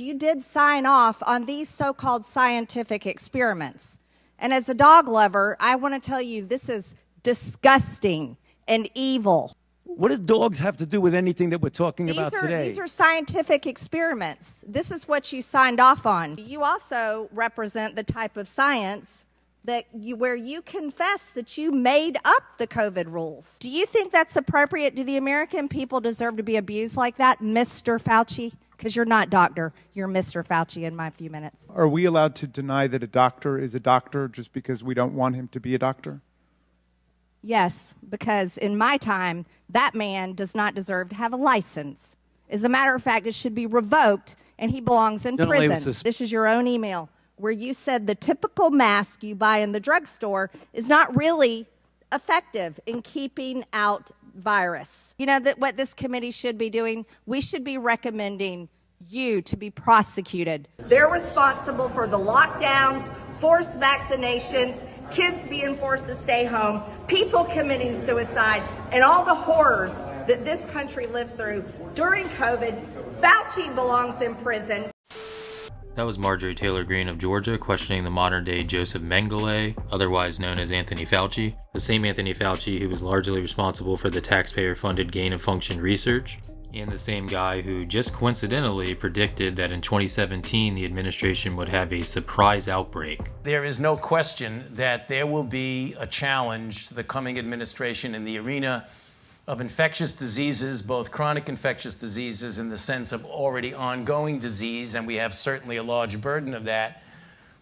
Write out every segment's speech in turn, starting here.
You did sign off on these so-called scientific experiments. And as a dog lover, I want to tell you this is disgusting and evil. What does dogs have to do with anything that we're talking about today? These are scientific experiments. This is what you signed off on. You also represent the type of science where you confess that you made up the COVID rules. Do you think that's appropriate? Do the American people deserve to be abused like that, Mr. Fauci? Because you're not doctor, you're Mr. Fauci in my few minutes. Are we allowed to deny that a doctor is a doctor just because we don't want him to be a doctor? Yes, because in my time, that man does not deserve to have a license. As a matter of fact, it should be revoked, and he belongs in prison. This is your own email, where you said the typical mask you buy in the drugstore is not really effective in keeping out virus. You know what this committee should be doing? We should be recommending you to be prosecuted. They're responsible for the lockdowns, forced vaccinations, kids being forced to stay home, people committing suicide, and all the horrors that this country lived through during COVID. Fauci belongs in prison. That was Marjorie Taylor Greene of Georgia questioning the modern-day Joseph Mengele, otherwise known as Anthony Fauci, the same Anthony Fauci who was largely responsible for the taxpayer-funded gain-of-function research, and the same guy who just coincidentally predicted that in 2017 the administration would have a surprise outbreak. There is no question that there will be a challenge to the coming administration in the arena of infectious diseases, both chronic infectious diseases in the sense of already ongoing disease, and we have certainly a large burden of that,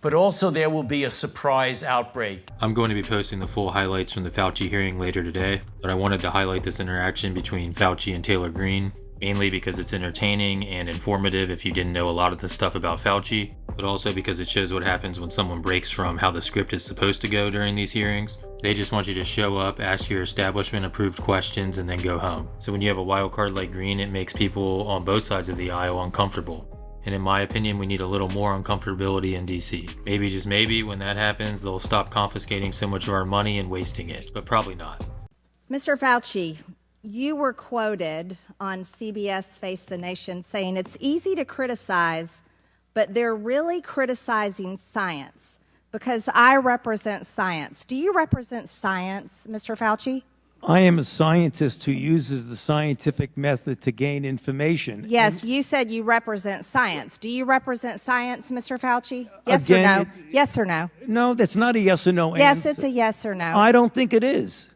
but also there will be a surprise outbreak. I'm going to be posting the full highlights from the Fauci hearing later today, but I wanted to highlight this interaction between Fauci and Taylor Greene, mainly because it's entertaining and informative if you didn't know a lot of the stuff about Fauci, but also because it shows what happens when someone breaks from how the script is supposed to go during these hearings. They just want you to show up, ask your establishment-approved questions, and then go home. So when you have a wild card like Greene, it makes people on both sides of the aisle uncomfortable. And in my opinion, we need a little more uncomfortability in DC. Maybe, just maybe, when that happens, they'll stop confiscating so much of our money and wasting it, but probably not. Mr. Fauci, you were quoted on CBS Face the Nation saying it's easy to criticize, but they're really criticizing science because I represent science. Do you represent science, Mr. Fauci? I am a scientist who uses the scientific method to gain information. Yes, you said you represent science. Do you represent science, Mr. Fauci? Yes Again, or no? Yes or no? No, that's not a yes or no answer. Yes, it's a yes or no. I don't think it is.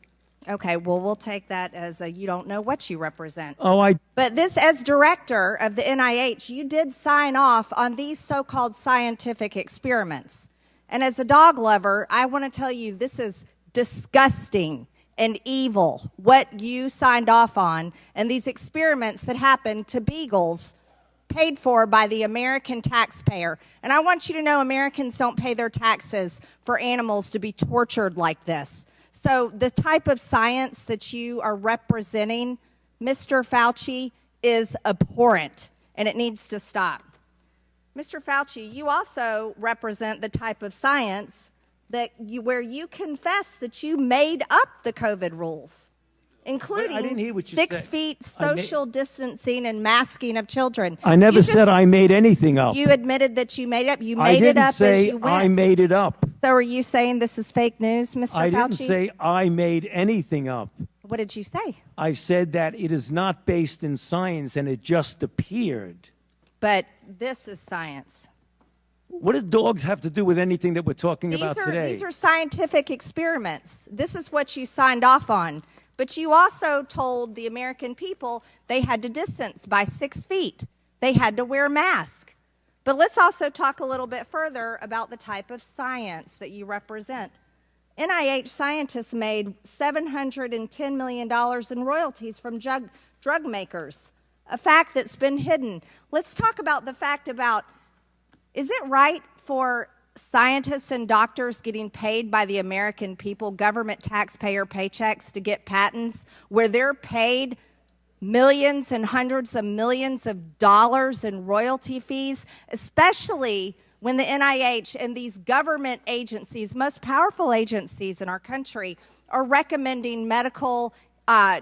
Okay, well, we'll take that as a you don't know what you represent. But this, as director of the NIH, you did sign off on these so-called scientific experiments. And as a dog lover, I want to tell you this is disgusting and evil, what you signed off on, and these experiments that happened to beagles paid for by the American taxpayer. And I want you to know Americans don't pay their taxes for animals to be tortured like this. So the type of science that you are representing, Mr. Fauci, is abhorrent, and it needs to stop. Mr. Fauci, you also represent the type of science where you confess that you made up the COVID rules, including I didn't hear what you 6 said. feet social distancing and masking of children. I never said I made anything up. You admitted that you made it up. You I made it up didn't as say you went. I made it up. So are you saying this is fake news, Mr. Fauci? I didn't say I made anything up. What did you say? I said that it is not based in science and it just appeared. But this is science. What does dogs have to do with anything that we're talking about today? These are scientific experiments. This is what you signed off on. But you also told the American people they had to distance by 6 feet. They had to wear masks. But let's also talk a little bit further about the type of science that you represent. NIH scientists made $710 million in royalties from drug makers, a fact that's been hidden. Let's talk about the fact about, is it right for scientists and doctors getting paid by the American people, government taxpayer paychecks, to get patents where they're paid millions and hundreds of millions of dollars in royalty fees, especially when the NIH and these government agencies, most powerful agencies in our country, are recommending medical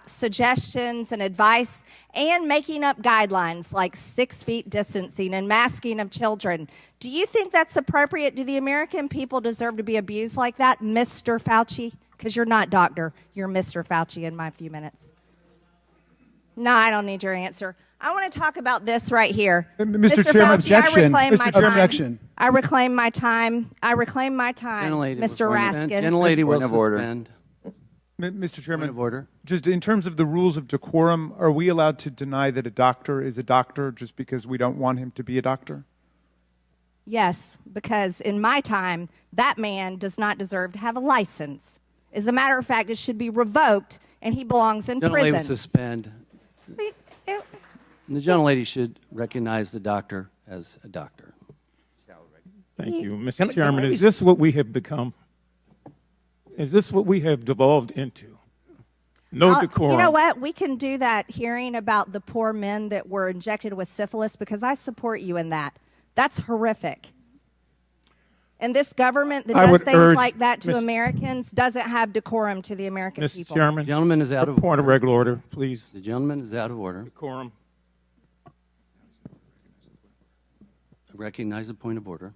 suggestions and advice and making up guidelines like 6 feet distancing and masking of children. Do you think that's appropriate? Do the American people deserve to be abused like that, Mr. Fauci? Because you're not doctor. You're Mr. Fauci in my few minutes. No, I don't need your answer. I want to talk about this right here. Mr. Chairman, Fauci, I reclaim my time. objection. I reclaim my time. I reclaim my time, Mr. Raskin. Gentlelady will Point of order. suspend. Mr. Chairman, Point of order. just in terms of the rules of decorum, are we allowed to deny that a doctor is a doctor just because we don't want him to be a doctor? Yes, because in my time, that man does not deserve to have a license. As a matter of fact, it should be revoked, and he belongs in Gentlelady will prison. suspend. The gentlelady should recognize the doctor as a doctor. Thank you. Mr. Chairman, is this what we have become? Is this what we have devolved into? No decorum. You know what? We can do that hearing about the poor men that were injected with syphilis because I support you in that. That's horrific. And this government that does things like that to Americans doesn't have decorum to the American people. Mr. Chairman, The gentleman is out of point of order. regular order, please. The gentleman is out of order. Decorum. Recognize the point of order.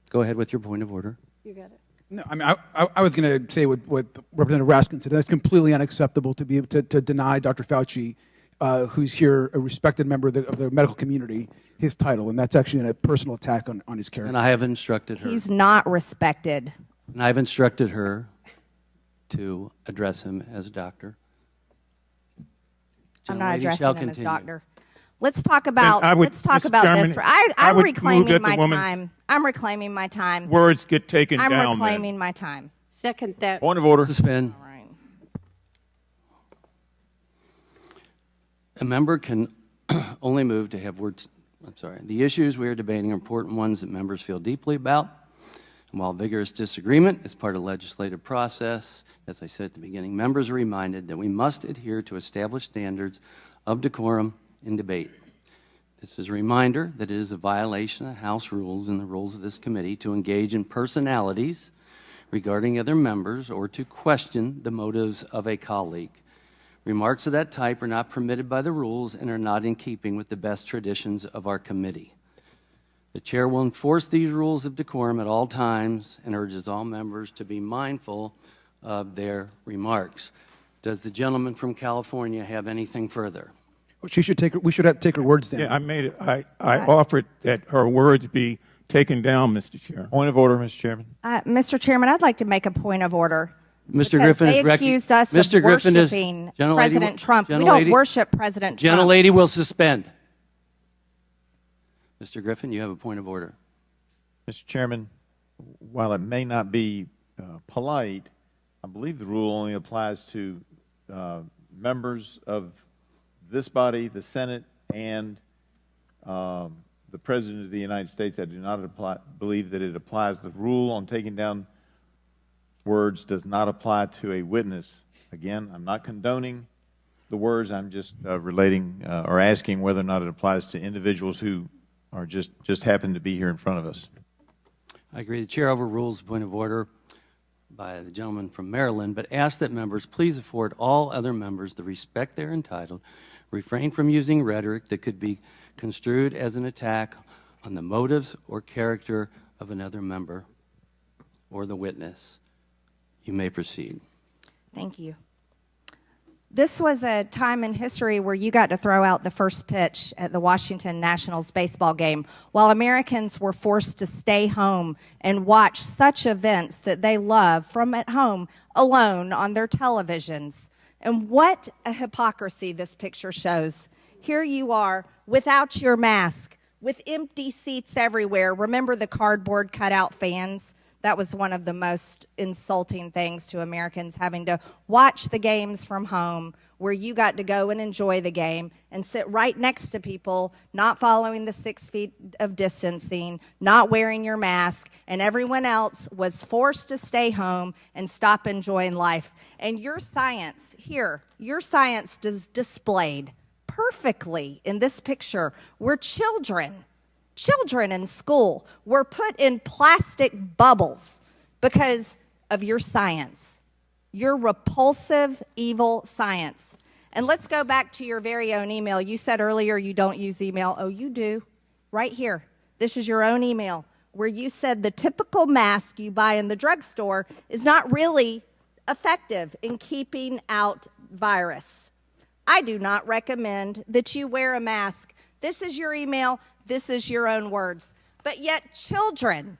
Go ahead with your point of order. You got it. No, I mean, I was going to say what Representative Raskin said. That's completely unacceptable to be able to deny Dr. Fauci, who's here, a respected member of the medical community, his title, and that's actually a personal attack on his character. And I have instructed her. He's not respected. And I've instructed her to address him as a doctor. I'm not Gentlelady addressing shall him as continue. doctor. Let's talk about Mr. Chairman, this. I I'm would reclaiming move that my the woman's time. I'm reclaiming my time. Words get taken I'm down. reclaiming my time. Second that. Point of order. Suspend. All right. A member can only move to have words. I'm sorry. The issues we are debating are important ones that members feel deeply about. And while vigorous disagreement is part of the legislative process, as I said at the beginning, members are reminded that we must adhere to established standards of decorum in debate. This is a reminder that it is a violation of House rules and the rules of this committee to engage in personalities regarding other members or to question the motives of a colleague. Remarks of that type are not permitted by the rules and are not in keeping with the best traditions of our committee. The chair will enforce these rules of decorum at all times and urges all members to be mindful of their remarks. Does the gentleman from California have anything further? We should have to take her words down. Yeah, I made it. I offered that her words be taken down, Mr. Chair. Point of order, Mr. Chairman. Mr. Chairman, I'd like to make a point of order. Mr. Because Griffin they is accused us Mr. of Griffin is worshiping Gentlelady President Trump. We Gentlelady- don't worship President Trump. Gentlelady will suspend. Mr. Griffin, you have a point of order. Mr. Chairman, while it may not be polite, I believe the rule only applies to members of this body, the Senate, and the President of the United States. I do not believe that it applies. The rule on taking down words does not apply to a witness. Again, I'm not condoning the words. I'm just relating or asking whether or not it applies to individuals who are just happen to be here in front of us. I agree. The chair overrules the point of order by the gentleman from Maryland, but asks that members please afford all other members the respect they're entitled, refrain from using rhetoric that could be construed as an attack on the motives or character of another member or the witness. You may proceed. Thank you. This was a time in history where you got to throw out the first pitch at the Washington Nationals baseball game while Americans were forced to stay home and watch such events that they love from at home alone on their televisions. And what a hypocrisy this picture shows. Here you are without your mask, with empty seats everywhere. Remember the cardboard cutout fans? That was one of the most insulting things to Americans, having to watch the games from home where you got to go and enjoy the game and sit right next to people not following the 6 feet of distancing, not wearing your mask, and everyone else was forced to stay home and stop enjoying life. And your science here, your science is displayed perfectly in this picture where children in school were put in plastic bubbles because of your science. your repulsive, evil science. And let's go back to your very own email. You said earlier you don't use email. Oh, you do. Right here. This is your own email where you said the typical mask you buy in the drugstore is not really effective in keeping out virus. I do not recommend that you wear a mask. This is your email. This is your own words. But yet children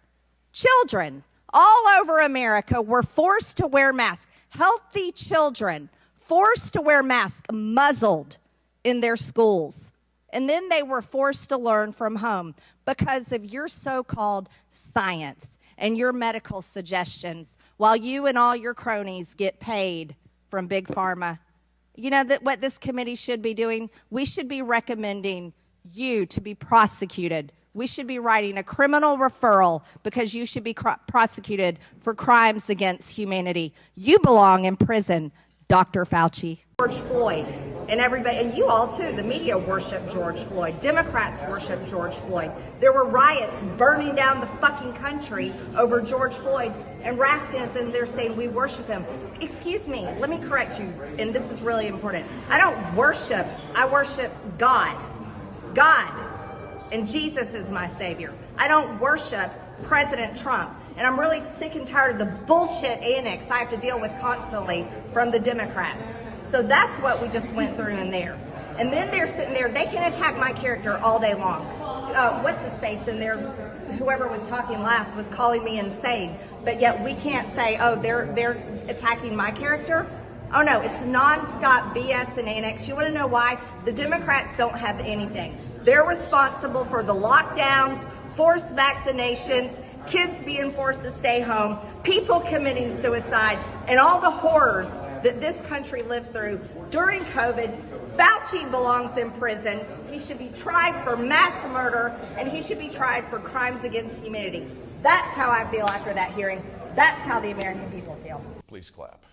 all over America were forced to wear masks. Healthy children forced to wear masks, muzzled in their schools. And then they were forced to learn from home because of your so-called science and your medical suggestions, while you and all your cronies get paid from Big Pharma. You know that what this committee should be doing? We should be recommending you to be prosecuted. We should be writing a criminal referral because you should be prosecuted for crimes against humanity. You belong in prison, Dr. Fauci. George Floyd and everybody, and you all too, the media worship George Floyd. Democrats worship George Floyd. There were riots burning down the fucking country over George Floyd, and Raskin is in there saying we worship him. Excuse me, let me correct you, and this is really important. I don't worship, I worship God. God. And Jesus is my savior. I don't worship President Trump. And I'm really sick and tired of the bullshit annex I have to deal with constantly from the Democrats. So that's what we just went through in there. And then they're sitting there, they can attack my character all day long. What's his face in there? Whoever was talking last was calling me insane. But yet we can't say, oh, they're attacking my character. Oh no, it's nonstop BS and annex. You want to know why? The Democrats don't have anything. They're responsible for the lockdowns, forced vaccinations, kids being forced to stay home, people committing suicide, and all the horrors that this country lived through during COVID. Fauci belongs in prison. He should be tried for mass murder, and he should be tried for crimes against humanity. That's how I feel after that hearing. That's how the American people feel. Please clap.